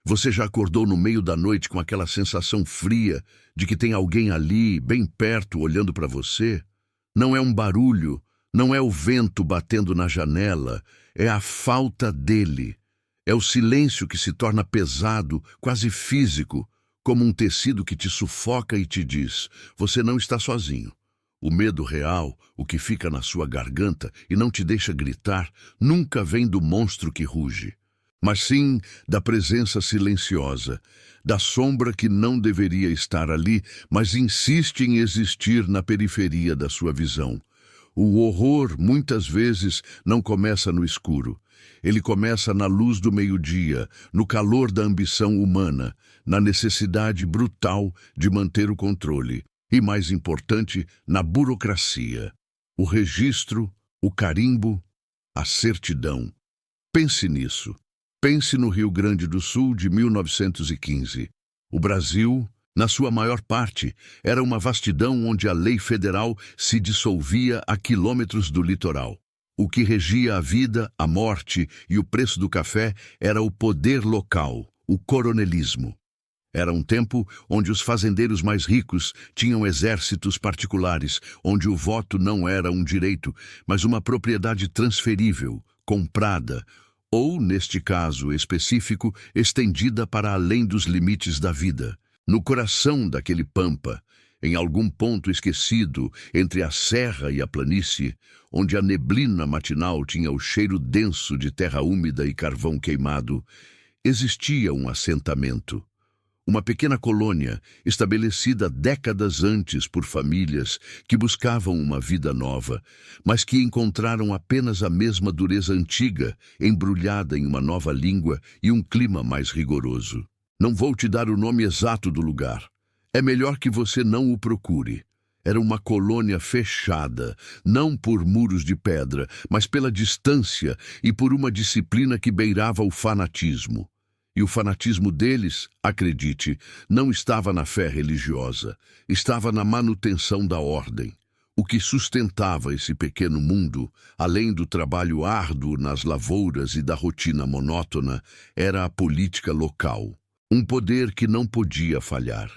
Você já acordou no meio da noite com aquela sensação fria de que tem alguém ali, bem perto, olhando para você? Não é um barulho, não é o vento batendo na janela, é a falta dele. É o silêncio que se torna pesado, quase físico, como um tecido que te sufoca e te diz: você não está sozinho. O medo real, o que fica na sua garganta e não te deixa gritar, nunca vem do monstro que ruge, mas sim da presença silenciosa, da sombra que não deveria estar ali, mas insiste em existir na periferia da sua visão. O horror, muitas vezes, não começa no escuro. Ele começa na luz do meio-dia, no calor da ambição humana, na necessidade brutal de manter o controle e, mais importante, na burocracia. O registro, o carimbo, a certidão. Pense nisso. Pense no Rio Grande do Sul de 1915. O Brasil, na sua maior parte, era uma vastidão onde a lei federal se dissolvia a quilômetros do litoral. O que regia a vida, a morte e o preço do café era o poder local, o coronelismo. Era um tempo onde os fazendeiros mais ricos tinham exércitos particulares, onde o voto não era um direito, mas uma propriedade transferível, comprada, ou, neste caso específico, estendida para além dos limites da vida. No coração daquele pampa, em algum ponto esquecido entre a serra e a planície, onde a neblina matinal tinha o cheiro denso de terra úmida e carvão queimado, existia um assentamento. Uma pequena colônia, estabelecida décadas antes por famílias que buscavam uma vida nova, mas que encontraram apenas a mesma dureza antiga, embrulhada em uma nova língua e um clima mais rigoroso. Não vou te dar o nome exato do lugar. É melhor que você não o procure. Era uma colônia fechada, não por muros de pedra, mas pela distância e por uma disciplina que beirava o fanatismo. E o fanatismo deles, acredite, não estava na fé religiosa, estava na manutenção da ordem. O que sustentava esse pequeno mundo, além do trabalho árduo nas lavouras e da rotina monótona, era a política local. Um poder que não podia falhar.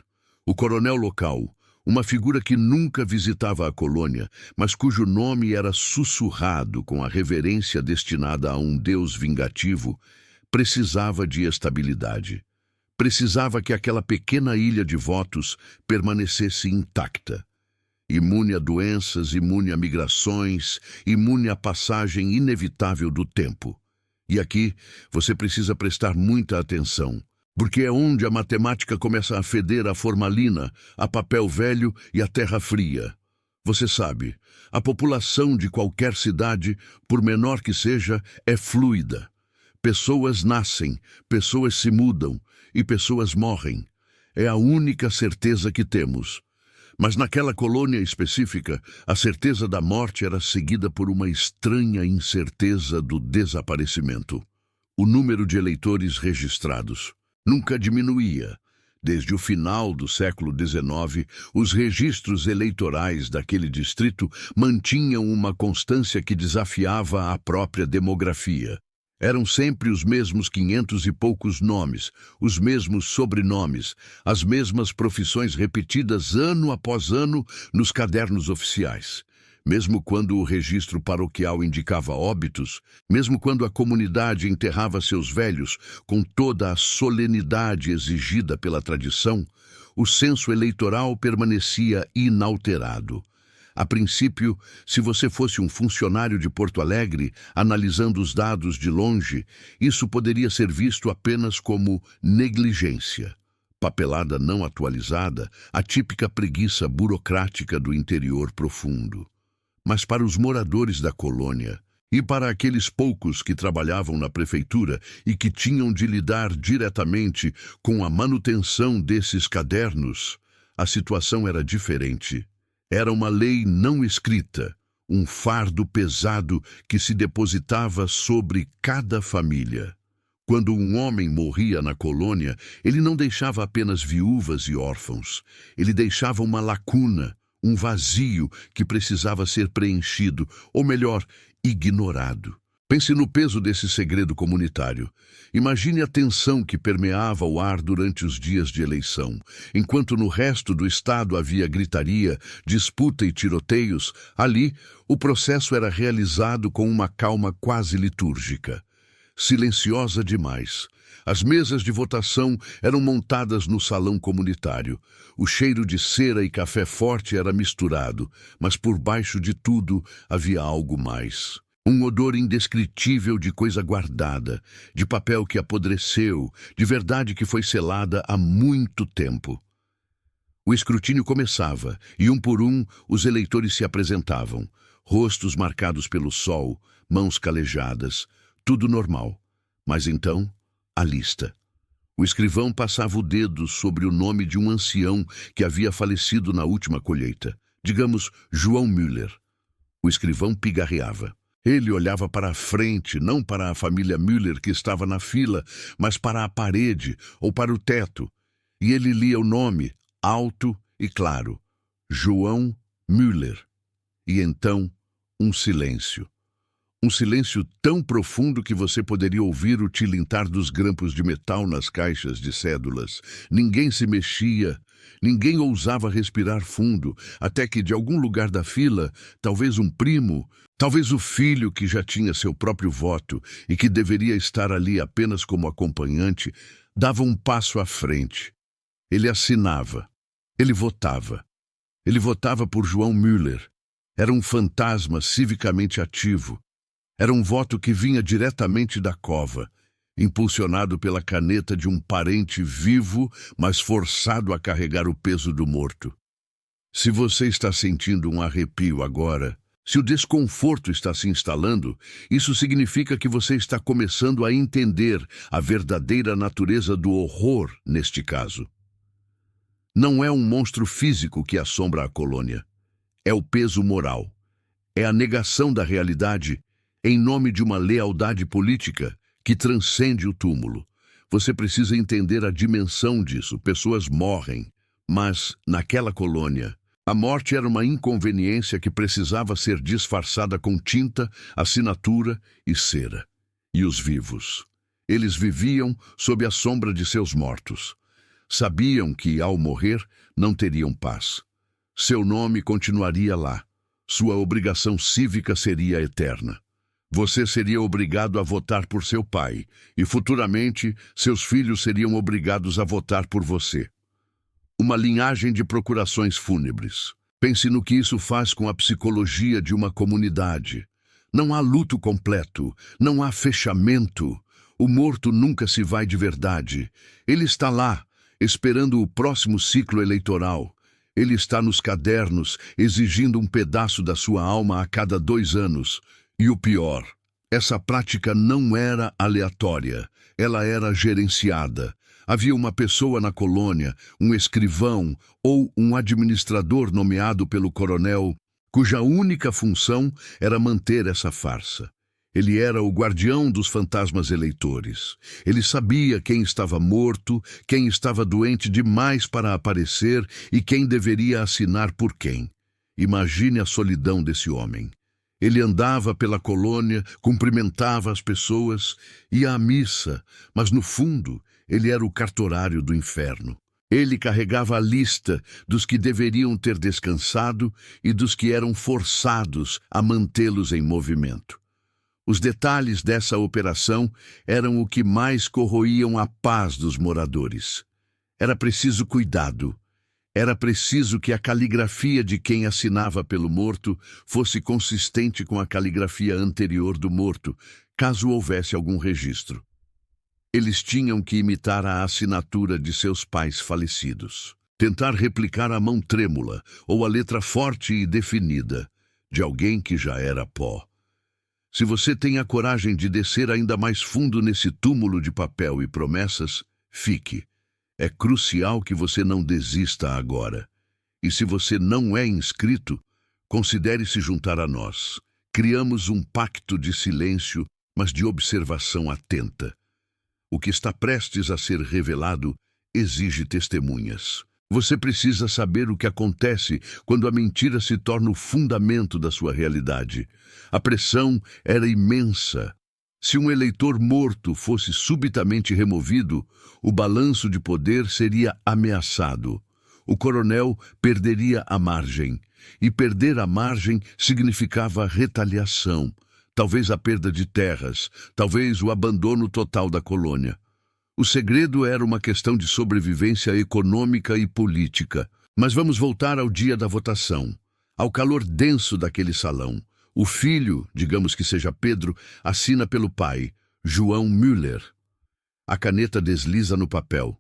O coronel local, uma figura que nunca visitava a colônia, mas cujo nome era sussurrado com a reverência destinada a um deus vingativo, precisava de estabilidade. Precisava que aquela pequena ilha de votos permanecesse intacta. Imune a doenças, imune a migrações, imune à passagem inevitável do tempo. E aqui você precisa prestar muita atenção, porque é onde a matemática começa a feder a formalina, a papel velho e a terra fria. Você sabe, a população de qualquer cidade, por menor que seja, é fluida. Pessoas nascem, pessoas se mudam e pessoas morrem. É a única certeza que temos. Mas naquela colônia específica, a certeza da morte era seguida por uma estranha incerteza do desaparecimento. O número de eleitores registrados nunca diminuía. Desde o final do século XIX, os registros eleitorais daquele distrito mantinham uma constância que desafiava a própria demografia. Eram sempre os mesmos 500 e poucos nomes, os mesmos sobrenomes, as mesmas profissões repetidas ano após ano nos cadernos oficiais. Mesmo quando o registro paroquial indicava óbitos, mesmo quando a comunidade enterrava seus velhos com toda a solenidade exigida pela tradição, o censo eleitoral permanecia inalterado. A princípio, se você fosse um funcionário de Porto Alegre, analisando os dados de longe, isso poderia ser visto apenas como negligência. Papelada não atualizada, a típica preguiça burocrática do interior profundo. Mas para os moradores da colônia, e para aqueles poucos que trabalhavam na prefeitura e que tinham de lidar diretamente com a manutenção desses cadernos, a situação era diferente. Era uma lei não escrita, um fardo pesado que se depositava sobre cada família. Quando um homem morria na colônia, ele não deixava apenas viúvas e órfãos. Ele deixava uma lacuna, um vazio que precisava ser preenchido, ou melhor, ignorado. Pense no peso desse segredo comunitário. Imagine a tensão que permeava o ar durante os dias de eleição. Enquanto no resto do estado havia gritaria, disputa e tiroteios, ali o processo era realizado com uma calma quase litúrgica. Silenciosa demais. As mesas de votação eram montadas no salão comunitário. O cheiro de cera e café forte era misturado, mas por baixo de tudo havia algo mais. Um odor indescritível de coisa guardada, de papel que apodreceu, de verdade que foi selada há muito tempo. O escrutínio começava, e um por um os eleitores se apresentavam. Rostos marcados pelo sol, mãos calejadas, tudo normal. Mas então, a lista. O escrivão passava o dedo sobre o nome de um ancião que havia falecido na última colheita. Digamos, João Müller. O escrivão pigarreava. Ele olhava para a frente, não para a família Müller que estava na fila, mas para a parede ou para o teto. E ele lia o nome, alto e claro. João Müller. E então, um silêncio. Um silêncio tão profundo que você poderia ouvir o tilintar dos grampos de metal nas caixas de cédulas. Ninguém se mexia, ninguém ousava respirar fundo, até que de algum lugar da fila, talvez um primo, talvez o filho que já tinha seu próprio voto e que deveria estar ali apenas como acompanhante, dava um passo à frente. Ele assinava. Ele votava. Ele votava por João Müller. Era um fantasma civicamente ativo. Era um voto que vinha diretamente da cova, impulsionado pela caneta de um parente vivo, mas forçado a carregar o peso do morto. Se você está sentindo um arrepio agora, se o desconforto está se instalando, isso significa que você está começando a entender a verdadeira natureza do horror neste caso. Não é um monstro físico que assombra a colônia. É o peso moral. É a negação da realidade em nome de uma lealdade política que transcende o túmulo. Você precisa entender a dimensão disso. Pessoas morrem, mas, naquela colônia, a morte era uma inconveniência que precisava ser disfarçada com tinta, assinatura e cera. E os vivos? Eles viviam sob a sombra de seus mortos. Sabiam que, ao morrer, não teriam paz. Seu nome continuaria lá. Sua obrigação cívica seria eterna. Você seria obrigado a votar por seu pai, e futuramente seus filhos seriam obrigados a votar por você. Uma linhagem de procurações fúnebres. Pense no que isso faz com a psicologia de uma comunidade. Não há luto completo, não há fechamento. O morto nunca se vai de verdade. Ele está lá, esperando o próximo ciclo eleitoral. Ele está nos cadernos, exigindo um pedaço da sua alma a cada 2 anos. E o pior, essa prática não era aleatória, ela era gerenciada. Havia uma pessoa na colônia, um escrivão ou um administrador nomeado pelo coronel, cuja única função era manter essa farsa. Ele era o guardião dos fantasmas eleitores. Ele sabia quem estava morto, quem estava doente demais para aparecer e quem deveria assinar por quem. Imagine a solidão desse homem. Ele andava pela colônia, cumprimentava as pessoas, ia à missa, mas no fundo ele era o cartorário do inferno. Ele carregava a lista dos que deveriam ter descansado e dos que eram forçados a mantê-los em movimento. Os detalhes dessa operação eram o que mais corroíam a paz dos moradores. Era preciso cuidado. Era preciso que a caligrafia de quem assinava pelo morto fosse consistente com a caligrafia anterior do morto, caso houvesse algum registro. Eles tinham que imitar a assinatura de seus pais falecidos, tentar replicar a mão trêmula ou a letra forte e definida de alguém que já era pó. Se você tem a coragem de descer ainda mais fundo nesse túmulo de papel e promessas, fique. É crucial que você não desista agora. E se você não é inscrito, considere se juntar a nós. Criamos um pacto de silêncio, mas de observação atenta. O que está prestes a ser revelado exige testemunhas. Você precisa saber o que acontece quando a mentira se torna o fundamento da sua realidade. A pressão era imensa. Se um eleitor morto fosse subitamente removido, o balanço de poder seria ameaçado. O coronel perderia a margem, e perder a margem significava retaliação, talvez a perda de terras, talvez o abandono total da colônia. O segredo era uma questão de sobrevivência econômica e política. Mas vamos voltar ao dia da votação, ao calor denso daquele salão. O filho, digamos que seja Pedro, assina pelo pai, João Müller. A caneta desliza no papel.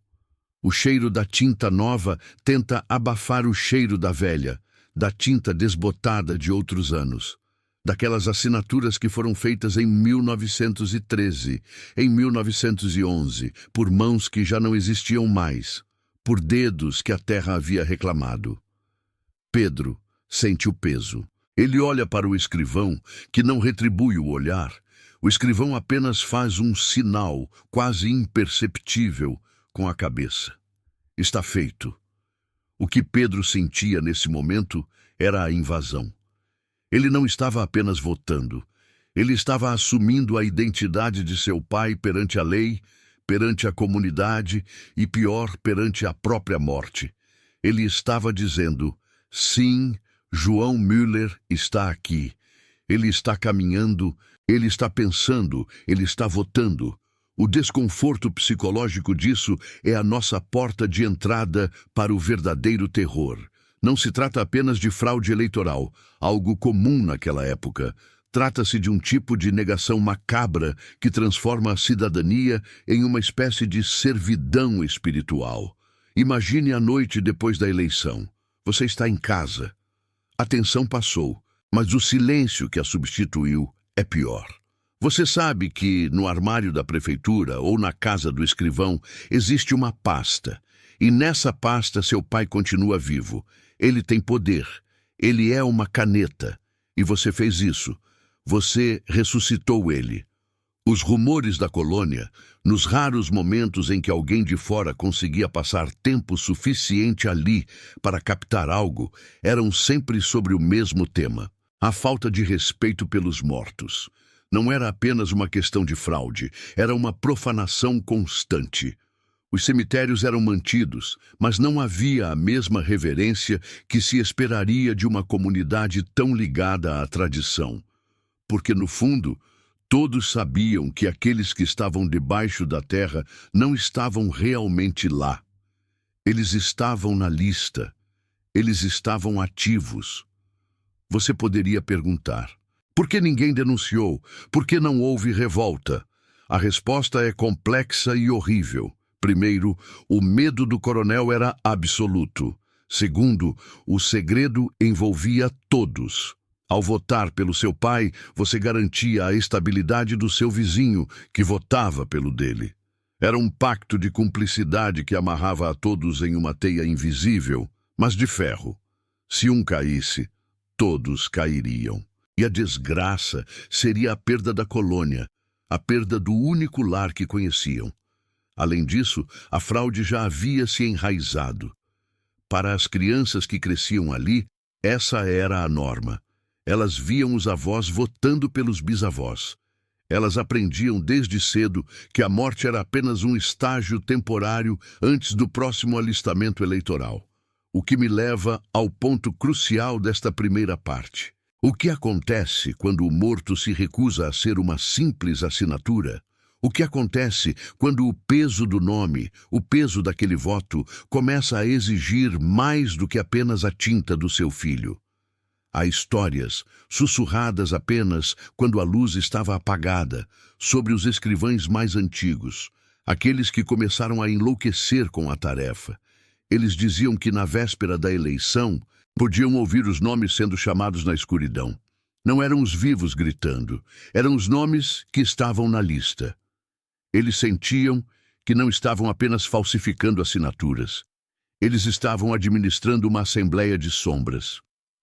O cheiro da tinta nova tenta abafar o cheiro da velha, da tinta desbotada de outros anos. Daquelas assinaturas que foram feitas em 1913, em 1911, por mãos que já não existiam mais, por dedos que a terra havia reclamado. Pedro sente o peso. Ele olha para o escrivão, que não retribui o olhar. O escrivão apenas faz um sinal, quase imperceptível, com a cabeça. Está feito. O que Pedro sentia nesse momento era a invasão. Ele não estava apenas votando. Ele estava assumindo a identidade de seu pai perante a lei, perante a comunidade e, pior, perante a própria morte. Ele estava dizendo, sim, João Müller está aqui. Ele está caminhando, ele está pensando, ele está votando. O desconforto psicológico disso é a nossa porta de entrada para o verdadeiro terror. Não se trata apenas de fraude eleitoral, algo comum naquela época. Trata-se de um tipo de negação macabra que transforma a cidadania em uma espécie de servidão espiritual. Imagine a noite depois da eleição. Você está em casa. A tensão passou, mas o silêncio que a substituiu é pior. Você sabe que no armário da prefeitura ou na casa do escrivão existe uma pasta, e nessa pasta seu pai continua vivo. Ele tem poder, ele é uma caneta, e você fez isso. Você ressuscitou ele. Os rumores da colônia, nos raros momentos em que alguém de fora conseguia passar tempo suficiente ali para captar algo, eram sempre sobre o mesmo tema: a falta de respeito pelos mortos. Não era apenas uma questão de fraude, era uma profanação constante. Os cemitérios eram mantidos, mas não havia a mesma reverência que se esperaria de uma comunidade tão ligada à tradição. Porque, no fundo, todos sabiam que aqueles que estavam debaixo da terra não estavam realmente lá. Eles estavam na lista. Eles estavam ativos. Você poderia perguntar, por que ninguém denunciou? Por que não houve revolta? A resposta é complexa e horrível. Primeiro, o medo do coronel era absoluto. Segundo, o segredo envolvia todos. Ao votar pelo seu pai, você garantia a estabilidade do seu vizinho, que votava pelo dele. Era um pacto de cumplicidade que amarrava a todos em uma teia invisível, mas de ferro. Se um caísse, todos cairiam. E a desgraça seria a perda da colônia, a perda do único lar que conheciam. Além disso, a fraude já havia se enraizado. Para as crianças que cresciam ali, essa era a norma. Elas viam os avós votando pelos bisavós. Elas aprendiam desde cedo que a morte era apenas um estágio temporário antes do próximo alistamento eleitoral. O que me leva ao ponto crucial desta primeira parte. O que acontece quando o morto se recusa a ser uma simples assinatura? O que acontece quando o peso do nome, o peso daquele voto, começa a exigir mais do que apenas a tinta do seu filho? Há histórias, sussurradas apenas quando a luz estava apagada, sobre os escrivães mais antigos, aqueles que começaram a enlouquecer com a tarefa. Eles diziam que na véspera da eleição podiam ouvir os nomes sendo chamados na escuridão. Não eram os vivos gritando, eram os nomes que estavam na lista. Eles sentiam que não estavam apenas falsificando assinaturas. Eles estavam administrando uma assembleia de sombras.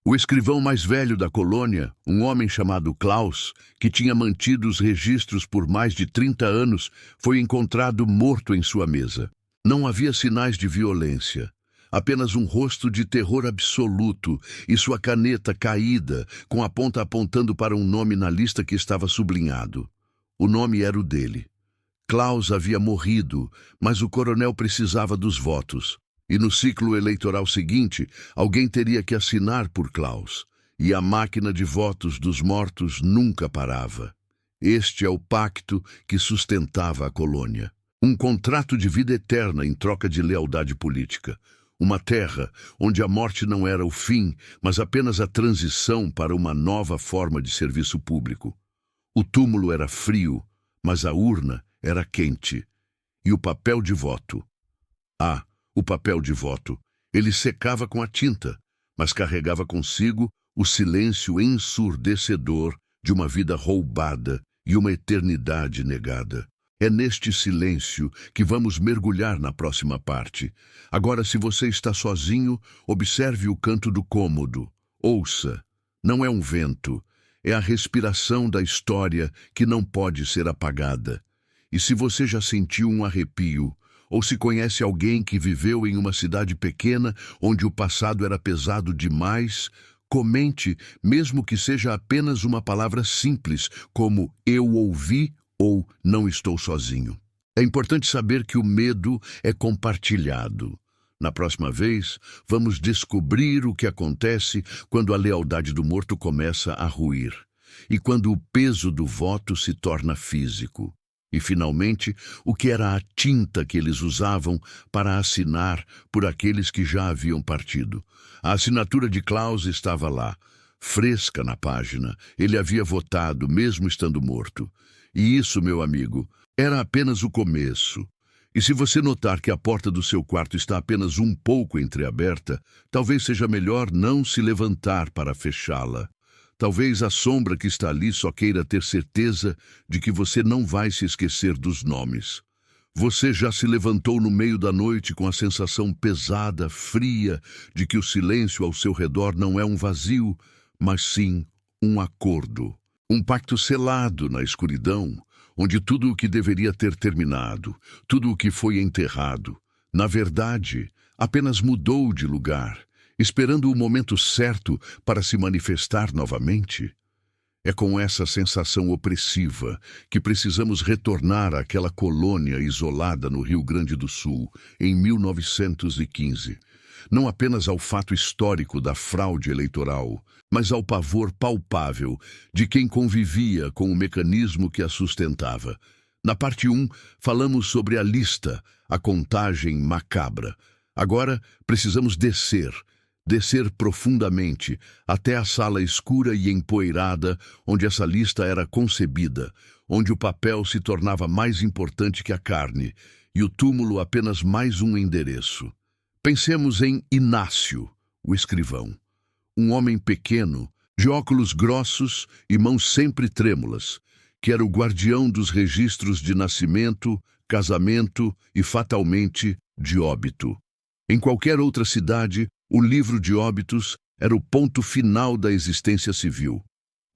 O escrivão mais velho da colônia, um homem chamado Klaus, que tinha mantido os registros por mais de 30 anos, foi encontrado morto em sua mesa. Não havia sinais de violência, apenas um rosto de terror absoluto e sua caneta caída, com a ponta apontando para um nome na lista que estava sublinhado. O nome era o dele. Klaus havia morrido, mas o coronel precisava dos votos. E no ciclo eleitoral seguinte, alguém teria que assinar por Klaus. E a máquina de votos dos mortos nunca parava. Este é o pacto que sustentava a colônia. Um contrato de vida eterna em troca de lealdade política. Uma terra onde a morte não era o fim, mas apenas a transição para uma nova forma de serviço público. O túmulo era frio, mas a urna era quente. E o papel de voto? O papel de voto. Ele secava com a tinta, mas carregava consigo o silêncio ensurdecedor de uma vida roubada e uma eternidade negada. É neste silêncio que vamos mergulhar na próxima parte. Agora, se você está sozinho, observe o canto do cômodo. Ouça. Não é um vento, é a respiração da história que não pode ser apagada. E se você já sentiu um arrepio, ou se conhece alguém que viveu em uma cidade pequena onde o passado era pesado demais, comente, mesmo que seja apenas uma palavra simples, como eu ouvi ou não estou sozinho. É importante saber que o medo é compartilhado. Na próxima vez, vamos descobrir o que acontece quando a lealdade do morto começa a ruir e quando o peso do voto se torna físico. E, finalmente, o que era a tinta que eles usavam para assinar por aqueles que já haviam partido. A assinatura de Klaus estava lá, fresca na página. Ele havia votado, mesmo estando morto. E isso, meu amigo, era apenas o começo. E se você notar que a porta do seu quarto está apenas um pouco entreaberta, talvez seja melhor não se levantar para fechá-la. Talvez a sombra que está ali só queira ter certeza de que você não vai se esquecer dos nomes. Você já se levantou no meio da noite com a sensação pesada, fria, de que o silêncio ao seu redor não é um vazio, mas sim um acordo. Um pacto selado na escuridão, onde tudo o que deveria ter terminado, tudo o que foi enterrado, na verdade, apenas mudou de lugar, esperando o momento certo para se manifestar novamente. É com essa sensação opressiva que precisamos retornar àquela colônia isolada no Rio Grande do Sul, em 1915. Não apenas ao fato histórico da fraude eleitoral, mas ao pavor palpável de quem convivia com o mecanismo que a sustentava. Na parte 1, falamos sobre a lista, a contagem macabra. Agora, precisamos descer profundamente até a sala escura e empoeirada onde essa lista era concebida, onde o papel se tornava mais importante que a carne e o túmulo apenas mais um endereço. Pensemos em Inácio, o escrivão. Um homem pequeno, de óculos grossos e mãos sempre trêmulas, que era o guardião dos registros de nascimento, casamento e, fatalmente, de óbito. Em qualquer outra cidade, o livro de óbitos era o ponto final da existência civil.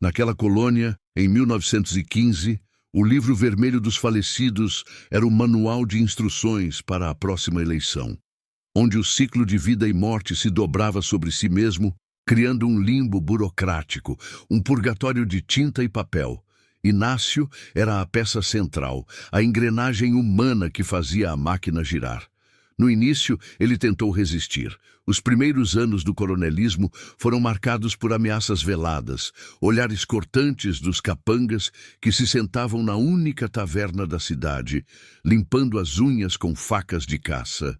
Naquela colônia, em 1915, o livro vermelho dos falecidos era o manual de instruções para a próxima eleição, onde o ciclo de vida e morte se dobrava sobre si mesmo, criando um limbo burocrático, um purgatório de tinta e papel. Inácio era a peça central, a engrenagem humana que fazia a máquina girar. No início, ele tentou resistir. Os primeiros anos do coronelismo foram marcados por ameaças veladas, olhares cortantes dos capangas que se sentavam na única taverna da cidade, limpando as unhas com facas de caça.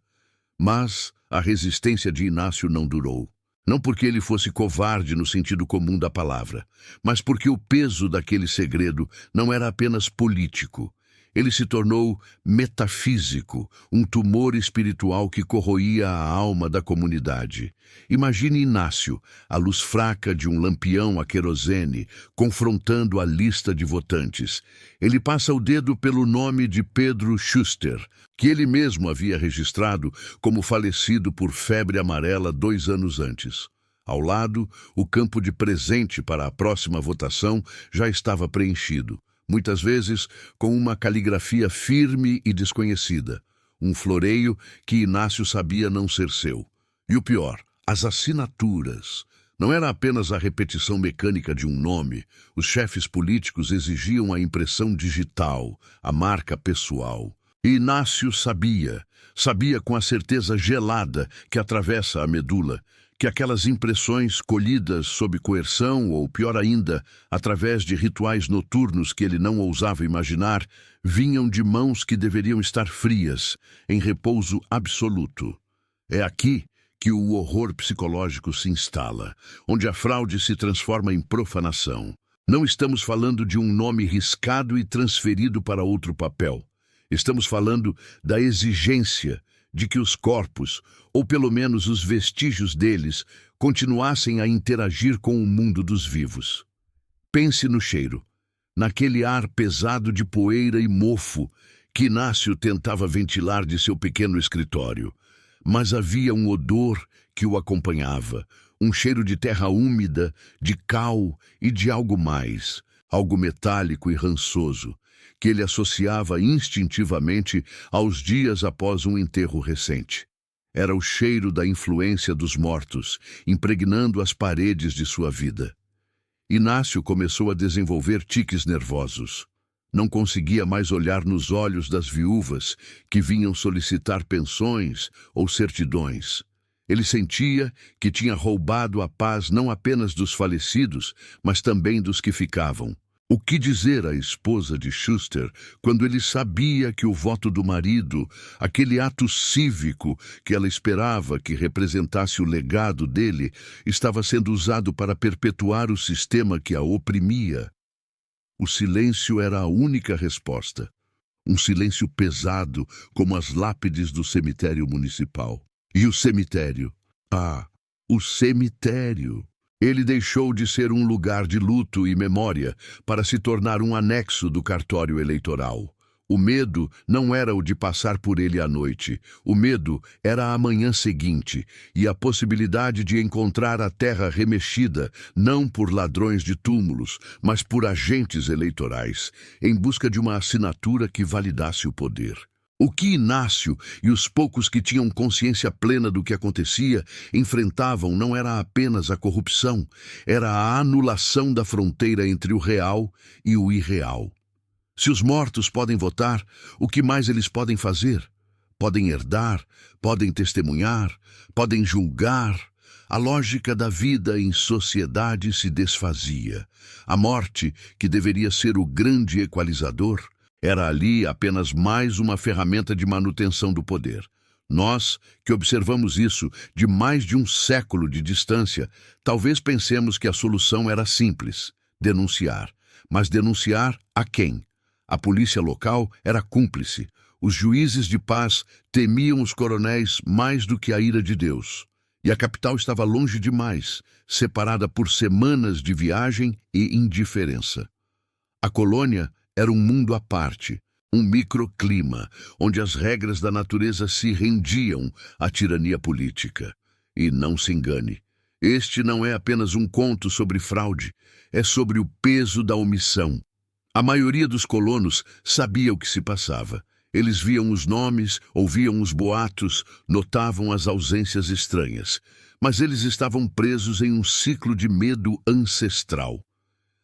Mas a resistência de Inácio não durou. Não porque ele fosse covarde no sentido comum da palavra, mas porque o peso daquele segredo não era apenas político. Ele se tornou metafísico, um tumor espiritual que corroía a alma da comunidade. Imagine Inácio, a luz fraca de um lampião a querosene, confrontando a lista de votantes. Ele passa o dedo pelo nome de Pedro Schuster, que ele mesmo havia registrado como falecido por febre amarela 2 anos antes. Ao lado, o campo de presente para a próxima votação já estava preenchido, muitas vezes com uma caligrafia firme e desconhecida, um floreio que Inácio sabia não ser seu. E o pior, as assinaturas. Não era apenas a repetição mecânica de um nome. Os chefes políticos exigiam a impressão digital, a marca pessoal. E Inácio sabia com a certeza gelada que atravessa a medula, que aquelas impressões colhidas sob coerção, ou pior ainda, através de rituais noturnos que ele não ousava imaginar, vinham de mãos que deveriam estar frias, em repouso absoluto. É aqui que o horror psicológico se instala, onde a fraude se transforma em profanação. Não estamos falando de um nome riscado e transferido para outro papel. Estamos falando da exigência de que os corpos, ou pelo menos os vestígios deles, continuassem a interagir com o mundo dos vivos. Pense no cheiro, naquele ar pesado de poeira e mofo que Inácio tentava ventilar de seu pequeno escritório. Mas havia um odor que o acompanhava, um cheiro de terra úmida, de cal e de algo mais, algo metálico e rançoso, que ele associava instintivamente aos dias após um enterro recente. Era o cheiro da influência dos mortos, impregnando as paredes de sua vida. Inácio começou a desenvolver tiques nervosos. Não conseguia mais olhar nos olhos das viúvas que vinham solicitar pensões ou certidões. Ele sentia que tinha roubado a paz não apenas dos falecidos, mas também dos que ficavam. O que dizer à esposa de Schuster quando ele sabia que o voto do marido, aquele ato cívico que ela esperava que representasse o legado dele, estava sendo usado para perpetuar o sistema que a oprimia? O silêncio era a única resposta. Um silêncio pesado, como as lápides do cemitério municipal. E o cemitério? Ah, o cemitério! Ele deixou de ser um lugar de luto e memória para se tornar um anexo do cartório eleitoral. O medo não era o de passar por ele à noite. O medo era a manhã seguinte e a possibilidade de encontrar a terra remexida, não por ladrões de túmulos, mas por agentes eleitorais, em busca de uma assinatura que validasse o poder. O que Inácio e os poucos que tinham consciência plena do que acontecia enfrentavam não era apenas a corrupção, era a anulação da fronteira entre o real e o irreal. Se os mortos podem votar, o que mais eles podem fazer? Podem herdar, podem testemunhar, podem julgar. A lógica da vida em sociedade se desfazia. A morte, que deveria ser o grande equalizador, era ali apenas mais uma ferramenta de manutenção do poder. Nós, que observamos isso de mais de um século de distância, talvez pensemos que a solução era simples: denunciar. Mas denunciar a quem? A polícia local era cúmplice. Os juízes de paz temiam os coronéis mais do que a ira de Deus. E a capital estava longe demais, separada por semanas de viagem e indiferença. A colônia era um mundo à parte, um microclima, onde as regras da natureza se rendiam à tirania política. E não se engane, este não é apenas um conto sobre fraude, é sobre o peso da omissão. A maioria dos colonos sabia o que se passava. Eles viam os nomes, ouviam os boatos, notavam as ausências estranhas. Mas eles estavam presos em um ciclo de medo ancestral.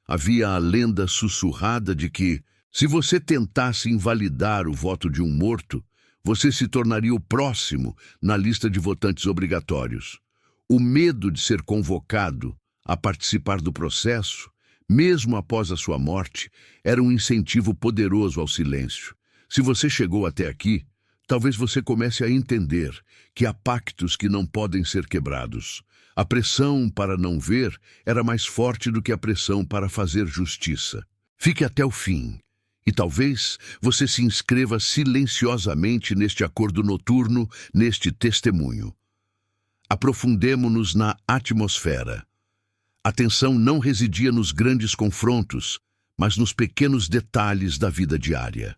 Havia a lenda sussurrada de que, se você tentasse invalidar o voto de um morto, você se tornaria o próximo na lista de votantes obrigatórios. O medo de ser convocado a participar do processo, mesmo após a sua morte, era um incentivo poderoso ao silêncio. Se você chegou até aqui, talvez você comece a entender que há pactos que não podem ser quebrados. A pressão para não ver era mais forte do que a pressão para fazer justiça. Fique até o fim, e talvez você se inscreva silenciosamente neste acordo noturno, neste testemunho. Aprofundemo-nos na atmosfera. A tensão não residia nos grandes confrontos, mas nos pequenos detalhes da vida diária.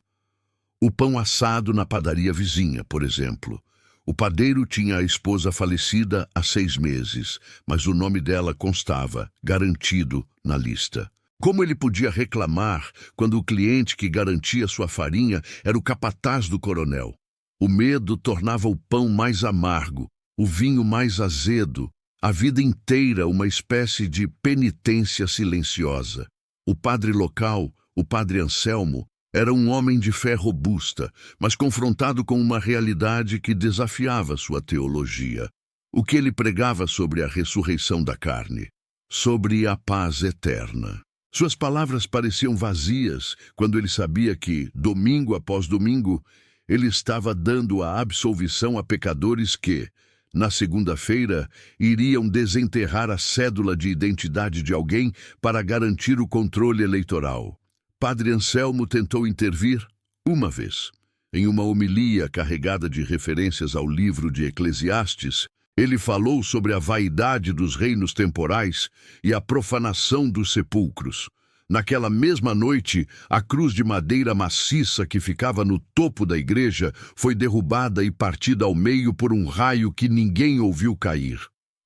O pão assado na padaria vizinha, por exemplo. O padeiro tinha a esposa falecida há 6 meses, mas o nome dela constava, garantido, na lista. Como ele podia reclamar quando o cliente que garantia sua farinha era o capataz do coronel? O medo tornava o pão mais amargo, o vinho mais azedo, A vida inteira uma espécie de penitência silenciosa. O padre local, o padre Anselmo, era um homem de fé robusta, mas confrontado com uma realidade que desafiava sua teologia. O que ele pregava sobre a ressurreição da carne, sobre a paz eterna. Suas palavras pareciam vazias quando ele sabia que, domingo após domingo, ele estava dando a absolvição a pecadores que, na segunda-feira, iriam desenterrar a cédula de identidade de alguém para garantir o controle eleitoral. Padre Anselmo tentou intervir uma vez. Em uma homilia carregada de referências ao livro de Eclesiastes, ele falou sobre a vaidade dos reinos temporais e a profanação dos sepulcros. Naquela mesma noite, a cruz de madeira maciça que ficava no topo da igreja foi derrubada e partida ao meio por um raio que ninguém ouviu cair.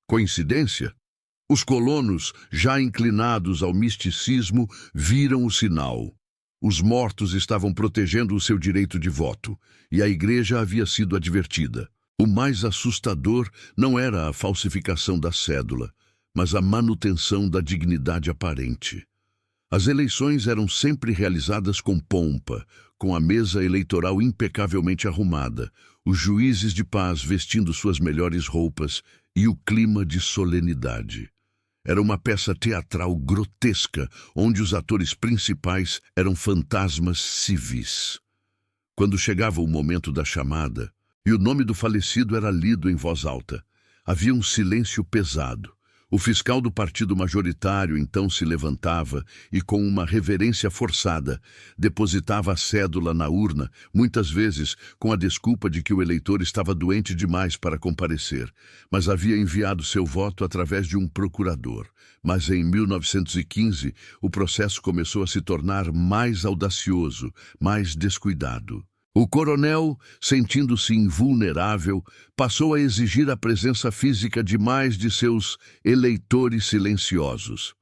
Coincidência? Os colonos, já inclinados ao misticismo, viram o sinal. Os mortos estavam protegendo o seu direito de voto, e a igreja havia sido advertida. O mais assustador não era a falsificação da cédula, mas a manutenção da dignidade aparente. As eleições eram sempre realizadas com pompa, com a mesa eleitoral impecavelmente arrumada, os juízes de paz vestindo suas melhores roupas e o clima de solenidade. Era uma peça teatral grotesca, onde os atores principais eram fantasmas civis. Quando chegava o momento da chamada, e o nome do falecido era lido em voz alta, havia um silêncio pesado. O fiscal do partido majoritário então se levantava e, com uma reverência forçada, depositava a cédula na urna, muitas vezes com a desculpa de que o eleitor estava doente demais para comparecer, mas havia enviado seu voto através de um procurador. Mas em 1915, o processo começou a se tornar mais audacioso, mais descuidado. O coronel, sentindo-se invulnerável, passou a exigir a presença física de mais de seus eleitores silenciosos.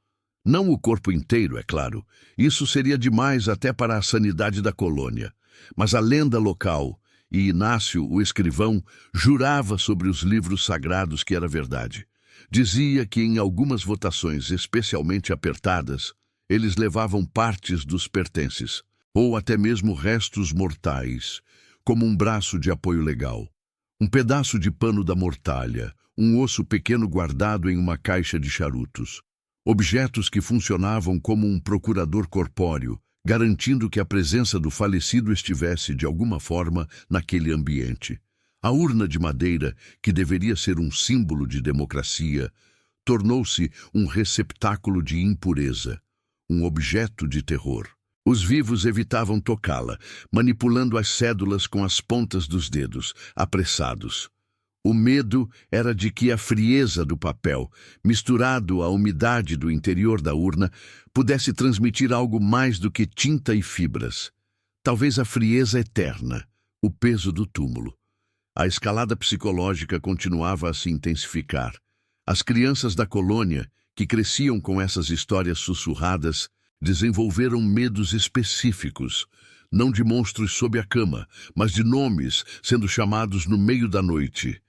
Não o corpo inteiro, é claro. Isso seria demais até para a sanidade da colônia. Mas a lenda local, e Inácio, o escrivão, jurava sobre os livros sagrados que era verdade. Dizia que em algumas votações especialmente apertadas, eles levavam partes dos pertences, ou até mesmo restos mortais, como um braço de apoio legal, um pedaço de pano da mortalha, um osso pequeno guardado em uma caixa de charutos. Objetos que funcionavam como um procurador corpóreo, garantindo que a presença do falecido estivesse, de alguma forma, naquele ambiente. A urna de madeira, que deveria ser um símbolo de democracia, tornou-se um receptáculo de impureza, um objeto de terror. Os vivos evitavam tocá-la, manipulando as cédulas com as pontas dos dedos, apressados. O medo era de que a frieza do papel, misturado à umidade do interior da urna, pudesse transmitir algo mais do que tinta e fibras. Talvez a frieza eterna, o peso do túmulo. A escalada psicológica continuava a se intensificar. As crianças da colônia, que cresciam com essas histórias sussurradas, desenvolveram medos específicos, não de monstros sob a cama, mas de nomes sendo chamados no meio da noite.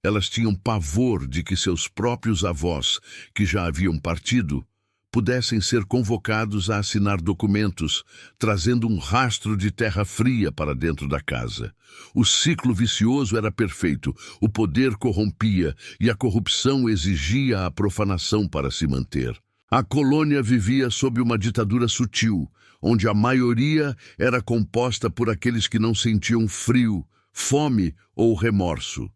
Elas tinham pavor de que seus próprios avós, que já haviam partido, pudessem ser convocados a assinar documentos, trazendo um rastro de terra fria para dentro da casa. O ciclo vicioso era perfeito, o poder corrompia e a corrupção exigia a profanação para se manter. A colônia vivia sob uma ditadura sutil, onde a maioria era composta por aqueles que não sentiam frio, fome ou remorso.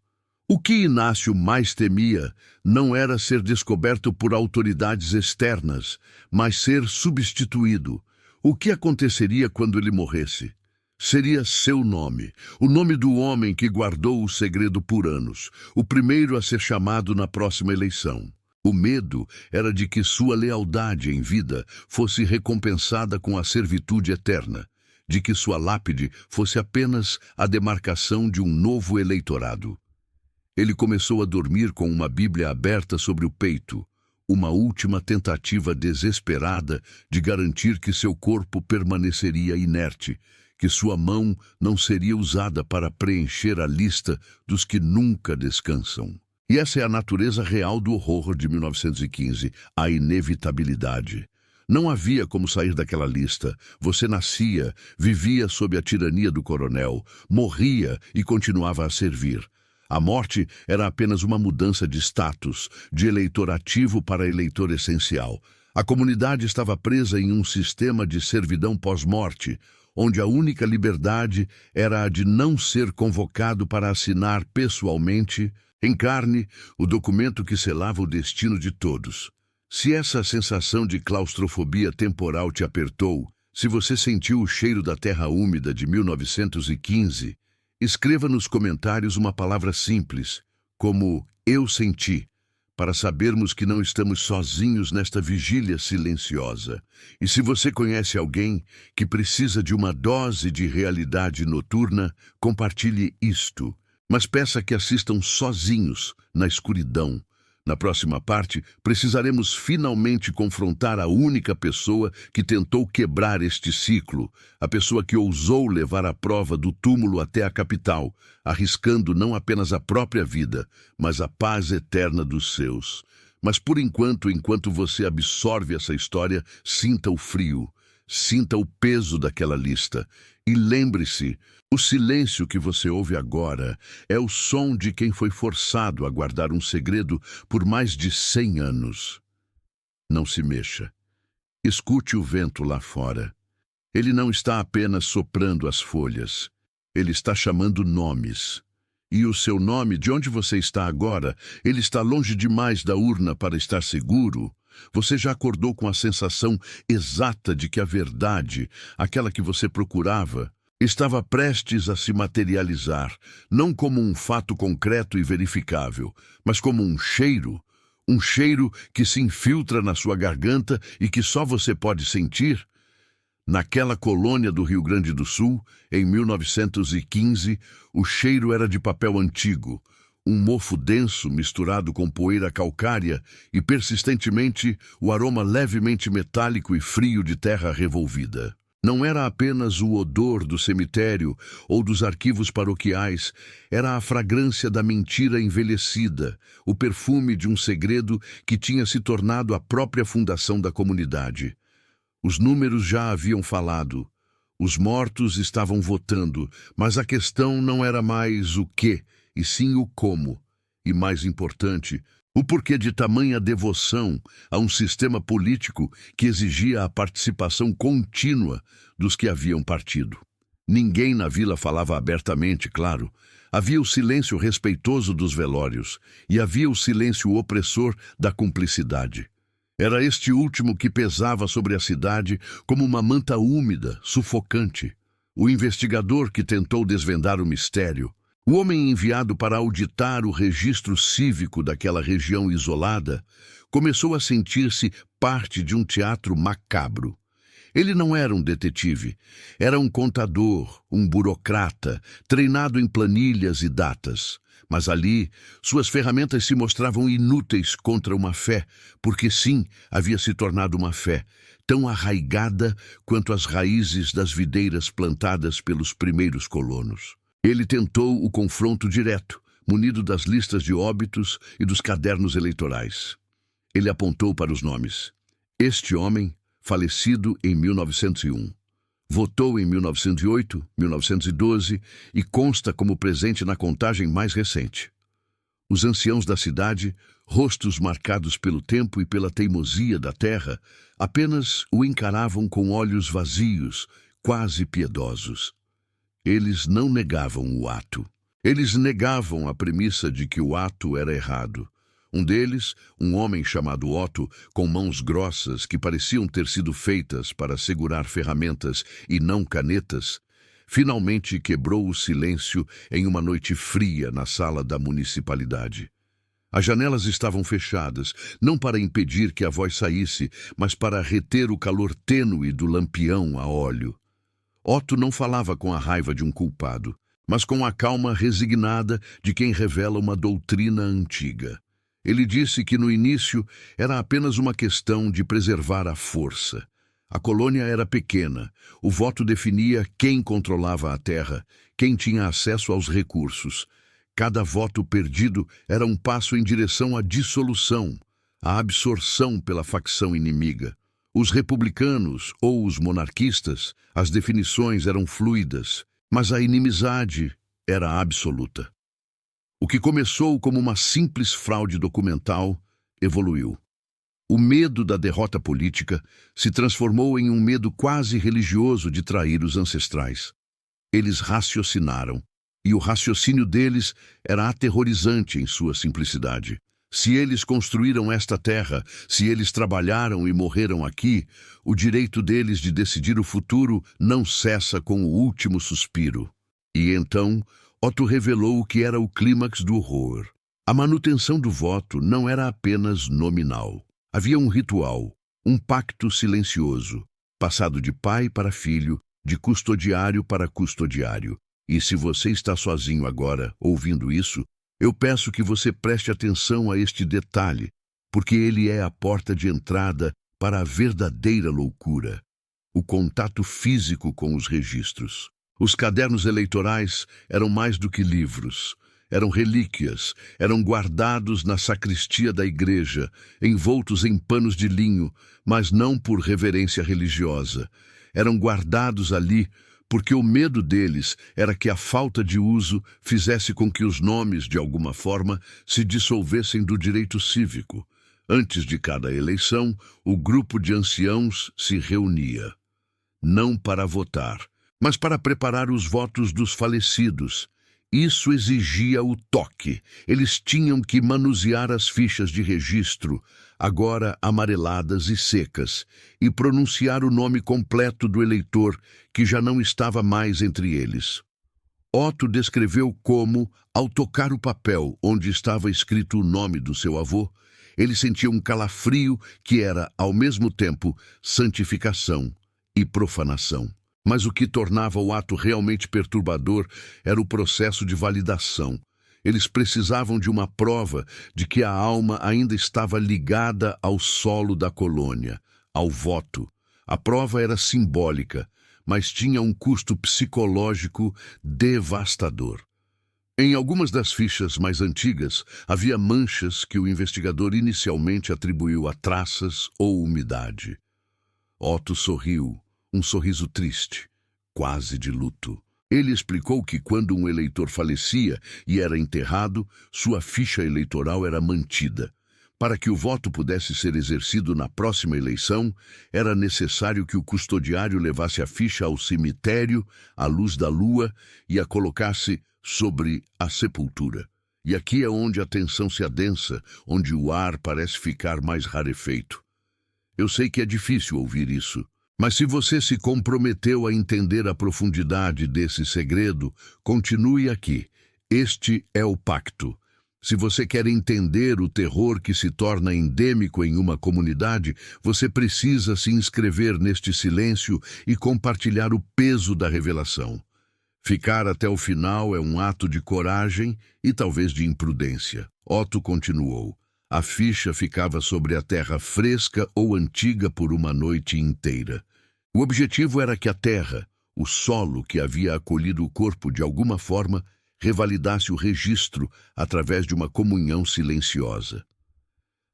O que Inácio mais temia não era ser descoberto por autoridades externas, mas ser substituído. O que aconteceria quando ele morresse? Seria seu nome, o nome do homem que guardou o segredo por anos, o primeiro a ser chamado na próxima eleição. O medo era de que sua lealdade em vida fosse recompensada com a servitude eterna, de que sua lápide fosse apenas a demarcação de um novo eleitorado. Ele começou a dormir com uma Bíblia aberta sobre o peito, uma última tentativa desesperada de garantir que seu corpo permaneceria inerte, que sua mão não seria usada para preencher a lista dos que nunca descansam. E essa é a natureza real do horror de 1915, a inevitabilidade. Não havia como sair daquela lista. Você nascia, vivia sob a tirania do coronel, morria e continuava a servir. A morte era apenas uma mudança de status, de eleitor ativo para eleitor essencial. A comunidade estava presa em um sistema de servidão pós-morte, onde a única liberdade era a de não ser convocado para assinar pessoalmente, em carne, o documento que selava o destino de todos. Se essa sensação de claustrofobia temporal te apertou, se você sentiu o cheiro da terra úmida de 1915, escreva nos comentários uma palavra simples, como "eu senti", para sabermos que não estamos sozinhos nesta vigília silenciosa. E se você conhece alguém que precisa de uma dose de realidade noturna, compartilhe isto, mas peça que assistam sozinhos, na escuridão. Na próxima parte, precisaremos finalmente confrontar a única pessoa que tentou quebrar este ciclo, a pessoa que ousou levar a prova do túmulo até a capital, arriscando não apenas a própria vida, mas a paz eterna dos seus. Mas por enquanto você absorve essa história, sinta o frio, sinta o peso daquela lista. E lembre-se, o silêncio que você ouve agora é o som de quem foi forçado a guardar um segredo por mais de 100 anos. Não se mexa. Escute o vento lá fora. Ele não está apenas soprando as folhas. Ele está chamando nomes. E o seu nome, de onde você está agora, ele está longe demais da urna para estar seguro. Você já acordou com a sensação exata de que a verdade, aquela que você procurava, estava prestes a se materializar, não como um fato concreto e verificável, mas como um cheiro que se infiltra na sua garganta e que só você pode sentir? Naquela colônia do Rio Grande do Sul, em 1915, o cheiro era de papel antigo, um mofo denso misturado com poeira calcária e, persistentemente, o aroma levemente metálico e frio de terra revolvida. Não era apenas o odor do cemitério ou dos arquivos paroquiais, era a fragrância da mentira envelhecida, o perfume de um segredo que tinha se tornado a própria fundação da comunidade. Os números já haviam falado. Os mortos estavam votando, mas a questão não era mais o quê, e sim o como. E mais importante, o porquê de tamanha devoção a um sistema político que exigia a participação contínua dos que haviam partido. Ninguém na vila falava abertamente, claro. Havia o silêncio respeitoso dos velórios e havia o silêncio opressor da cumplicidade. Era este último que pesava sobre a cidade como uma manta úmida, sufocante. O investigador que tentou desvendar o mistério, o homem enviado para auditar o registro cívico daquela região isolada, começou a sentir-se parte de um teatro macabro. Ele não era um detetive, era um contador, um burocrata, treinado em planilhas e datas. Mas ali, suas ferramentas se mostravam inúteis contra uma fé, porque sim, havia se tornado uma fé, tão arraigada quanto as raízes das videiras plantadas pelos primeiros colonos. Ele tentou o confronto direto, munido das listas de óbitos e dos cadernos eleitorais. Ele apontou para os nomes. Este homem, falecido em 1901. Votou em 1908, 1912 e consta como presente na contagem mais recente. Os anciãos da cidade, rostos marcados pelo tempo e pela teimosia da terra, apenas o encaravam com olhos vazios, quase piedosos. Eles não negavam o ato. Eles negavam a premissa de que o ato era errado. Um deles, um homem chamado Otto, com mãos grossas que pareciam ter sido feitas para segurar ferramentas e não canetas, finalmente quebrou o silêncio em uma noite fria na sala da municipalidade. As janelas estavam fechadas, não para impedir que a voz saísse, mas para reter o calor tênue do lampião a óleo. Otto não falava com a raiva de um culpado, mas com a calma resignada de quem revela uma doutrina antiga. Ele disse que no início era apenas uma questão de preservar a força. A colônia era pequena, o voto definia quem controlava a terra, quem tinha acesso aos recursos. Cada voto perdido era um passo em direção à dissolução, à absorção pela facção inimiga. Os republicanos ou os monarquistas, as definições eram fluidas, mas a inimizade era absoluta. O que começou como uma simples fraude documental evoluiu. O medo da derrota política se transformou em um medo quase religioso de trair os ancestrais. Eles raciocinaram, e o raciocínio deles era aterrorizante em sua simplicidade. Se eles construíram esta terra, se eles trabalharam e morreram aqui, o direito deles de decidir o futuro não cessa com o último suspiro. E então, Otto revelou o que era o clímax do horror. A manutenção do voto não era apenas nominal. Havia um ritual, um pacto silencioso, passado de pai para filho, de custodiário para custodiário. E se você está sozinho agora, ouvindo isso, eu peço que você preste atenção a este detalhe, porque ele é a porta de entrada para a verdadeira loucura. O contato físico com os registros. Os cadernos eleitorais eram mais do que livros. Eram relíquias, eram guardados na sacristia da igreja, envoltos em panos de linho, mas não por reverência religiosa. Eram guardados ali porque o medo deles era que a falta de uso fizesse com que os nomes, de alguma forma, se dissolvessem do direito cívico. Antes de cada eleição, o grupo de anciãos se reunia. Não para votar, mas para preparar os votos dos falecidos. Isso exigia o toque. Eles tinham que manusear as fichas de registro, agora amareladas e secas, e pronunciar o nome completo do eleitor, que já não estava mais entre eles. Otto descreveu como, ao tocar o papel onde estava escrito o nome do seu avô, ele sentia um calafrio que era, ao mesmo tempo, santificação e profanação. Mas o que tornava o ato realmente perturbador era o processo de validação. Eles precisavam de uma prova de que a alma ainda estava ligada ao solo da colônia, ao voto. A prova era simbólica, mas tinha um custo psicológico devastador. Em algumas das fichas mais antigas, havia manchas que o investigador inicialmente atribuiu a traças ou umidade. Otto sorriu. Um sorriso triste, quase de luto. Ele explicou que quando um eleitor falecia e era enterrado, sua ficha eleitoral era mantida. Para que o voto pudesse ser exercido na próxima eleição, era necessário que o custodiário levasse a ficha ao cemitério, à luz da lua, e a colocasse sobre a sepultura. E aqui é onde a tensão se adensa, onde o ar parece ficar mais rarefeito. Eu sei que é difícil ouvir isso. Mas se você se comprometeu a entender a profundidade desse segredo, continue aqui. Este é o pacto. Se você quer entender o terror que se torna endêmico em uma comunidade, você precisa se inscrever neste silêncio e compartilhar o peso da revelação. Ficar até o final é um ato de coragem e talvez de imprudência. Otto continuou. A ficha ficava sobre a terra fresca ou antiga por uma noite inteira. O objetivo era que a terra, o solo que havia acolhido o corpo de alguma forma, revalidasse o registro através de uma comunhão silenciosa.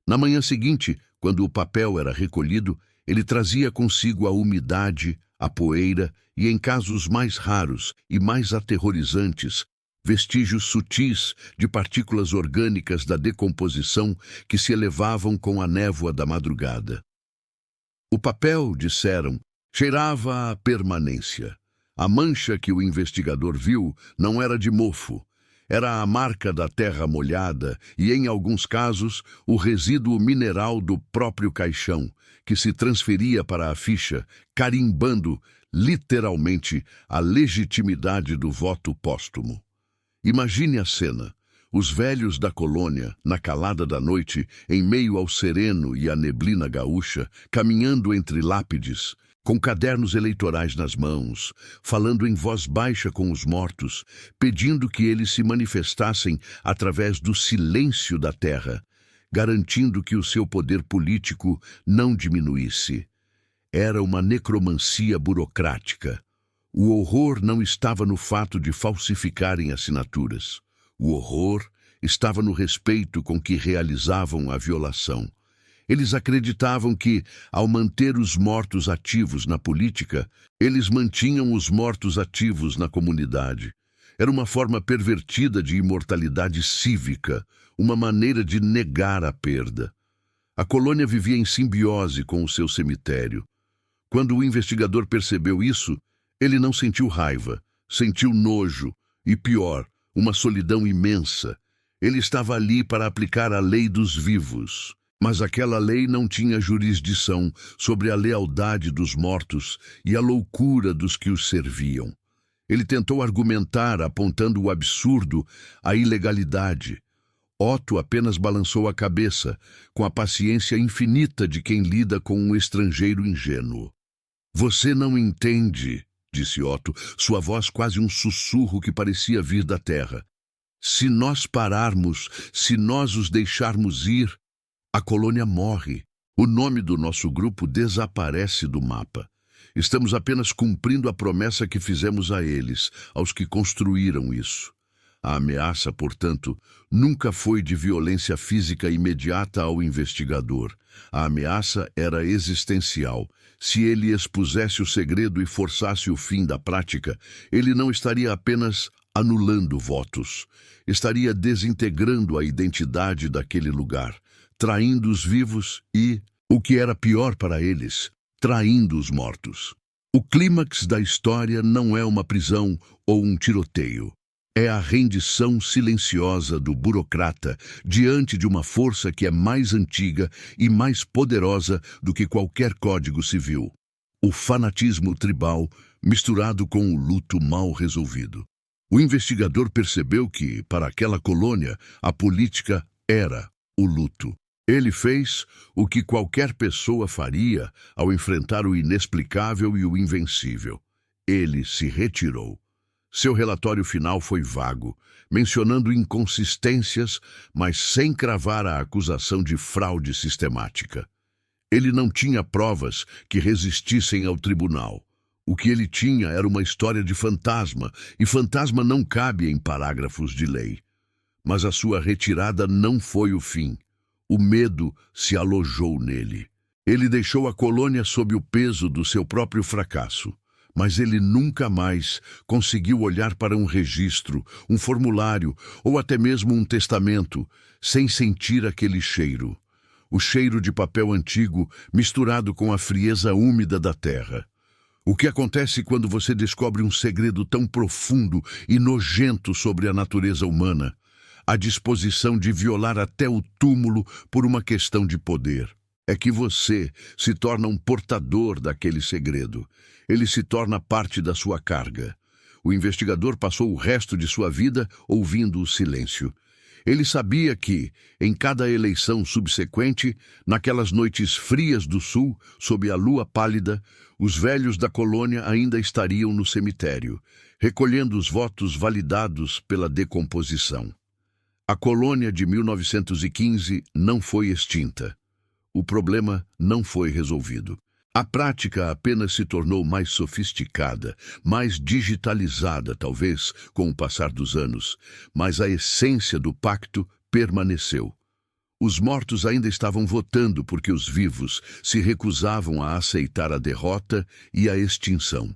Na manhã seguinte, quando o papel era recolhido, ele trazia consigo a umidade, a poeira e, em casos mais raros e mais aterrorizantes, vestígios sutis de partículas orgânicas da decomposição que se elevavam com a névoa da madrugada. O papel, disseram, cheirava a permanência. A mancha que o investigador viu não era de mofo. Era a marca da terra molhada e, em alguns casos, o resíduo mineral do próprio caixão, que se transferia para a ficha, carimbando, literalmente, a legitimidade do voto póstumo. Imagine a cena. Os velhos da colônia, na calada da noite, em meio ao sereno e à neblina gaúcha, caminhando entre lápides, com cadernos eleitorais nas mãos, falando em voz baixa com os mortos, pedindo que eles se manifestassem através do silêncio da terra, garantindo que o seu poder político não diminuísse. Era uma necromancia burocrática. O horror não estava no fato de falsificarem assinaturas. O horror estava no respeito com que realizavam a violação. Eles acreditavam que, ao manter os mortos ativos na política, eles mantinham os mortos ativos na comunidade. Era uma forma pervertida de imortalidade cívica, uma maneira de negar a perda. A colônia vivia em simbiose com o seu cemitério. Quando o investigador percebeu isso, ele não sentiu raiva, sentiu nojo e, pior, uma solidão imensa. Ele estava ali para aplicar a lei dos vivos. Mas aquela lei não tinha jurisdição sobre a lealdade dos mortos e a loucura dos que os serviam. Ele tentou argumentar, apontando o absurdo, a ilegalidade. Otto apenas balançou a cabeça, com a paciência infinita de quem lida com um estrangeiro ingênuo. Você não entende, disse Otto, sua voz quase um sussurro que parecia vir da terra. Se nós pararmos, se nós os deixarmos ir, a colônia morre. O nome do nosso grupo desaparece do mapa. Estamos apenas cumprindo a promessa que fizemos a eles, aos que construíram isso. A ameaça, portanto, nunca foi de violência física imediata ao investigador. A ameaça era existencial. Se ele expusesse o segredo e forçasse o fim da prática, ele não estaria apenas anulando votos. Estaria desintegrando a identidade daquele lugar, traindo os vivos e, o que era pior para eles, traindo os mortos. O clímax da história não é uma prisão ou um tiroteio. É a rendição silenciosa do burocrata diante de uma força que é mais antiga e mais poderosa do que qualquer código civil. O fanatismo tribal misturado com o luto mal resolvido. O investigador percebeu que, para aquela colônia, a política era o luto. Ele fez o que qualquer pessoa faria ao enfrentar o inexplicável e o invencível. Ele se retirou. Seu relatório final foi vago, mencionando inconsistências, mas sem cravar a acusação de fraude sistemática. Ele não tinha provas que resistissem ao tribunal. O que ele tinha era uma história de fantasma, e fantasma não cabe em parágrafos de lei. Mas a sua retirada não foi o fim. O medo se alojou nele. Ele deixou a colônia sob o peso do seu próprio fracasso. Mas ele nunca mais conseguiu olhar para um registro, um formulário ou até mesmo um testamento, sem sentir aquele cheiro. O cheiro de papel antigo misturado com a frieza úmida da terra. O que acontece quando você descobre um segredo tão profundo e nojento sobre a natureza humana? A disposição de violar até o túmulo por uma questão de poder. É que você se torna um portador daquele segredo. Ele se torna parte da sua carga. O investigador passou o resto de sua vida ouvindo o silêncio. Ele sabia que, em cada eleição subsequente, naquelas noites frias do sul, sob a lua pálida, os velhos da colônia ainda estariam no cemitério, recolhendo os votos validados pela decomposição. A colônia de 1915 não foi extinta. O problema não foi resolvido. A prática apenas se tornou mais sofisticada, mais digitalizada, talvez, com o passar dos anos, mas a essência do pacto permaneceu. Os mortos ainda estavam votando porque os vivos se recusavam a aceitar a derrota e a extinção.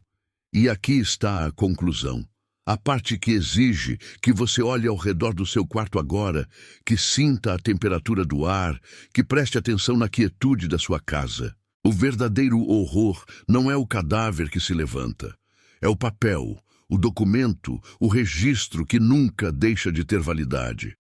E aqui está a conclusão. A parte que exige que você olhe ao redor do seu quarto agora, que sinta a temperatura do ar, que preste atenção na quietude da sua casa. O verdadeiro horror não é o cadáver que se levanta. É o papel, o documento, o registro que nunca deixa de ter validade.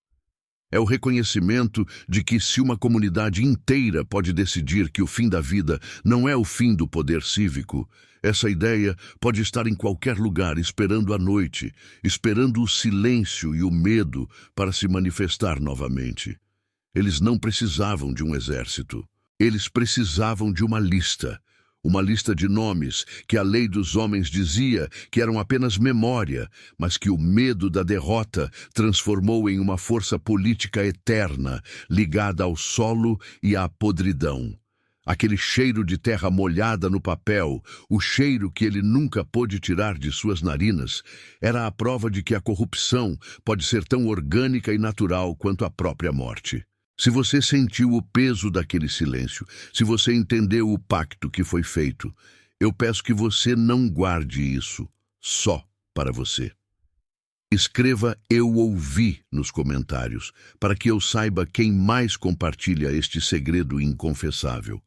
É o reconhecimento de que se uma comunidade inteira pode decidir que o fim da vida não é o fim do poder cívico, essa ideia pode estar em qualquer lugar esperando a noite, esperando o silêncio e o medo para se manifestar novamente. Eles não precisavam de um exército. Eles precisavam de uma lista de nomes que a lei dos homens dizia que eram apenas memória, mas que o medo da derrota transformou em uma força política eterna, ligada ao solo e à podridão. Aquele cheiro de terra molhada no papel, o cheiro que ele nunca pôde tirar de suas narinas, era a prova de que a corrupção pode ser tão orgânica e natural quanto a própria morte. Se você sentiu o peso daquele silêncio, se você entendeu o pacto que foi feito, eu peço que você não guarde isso só para você. Escreva "Eu ouvi" nos comentários, para que eu saiba quem mais compartilha este segredo inconfessável.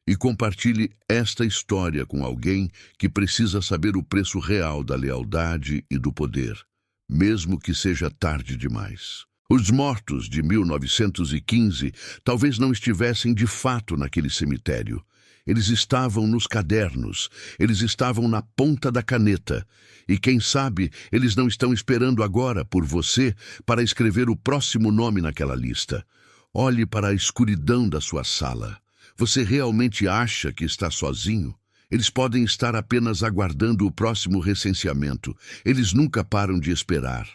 E compartilhe esta história com alguém que precisa saber o preço real da lealdade e do poder, mesmo que seja tarde demais. Os mortos de 1915 talvez não estivessem de fato naquele cemitério. Eles estavam nos cadernos, eles estavam na ponta da caneta. E quem sabe, eles não estão esperando agora por você para escrever o próximo nome naquela lista. Olhe para a escuridão da sua sala. Você realmente acha que está sozinho? Eles podem estar apenas aguardando o próximo recenseamento. Eles nunca param de esperar.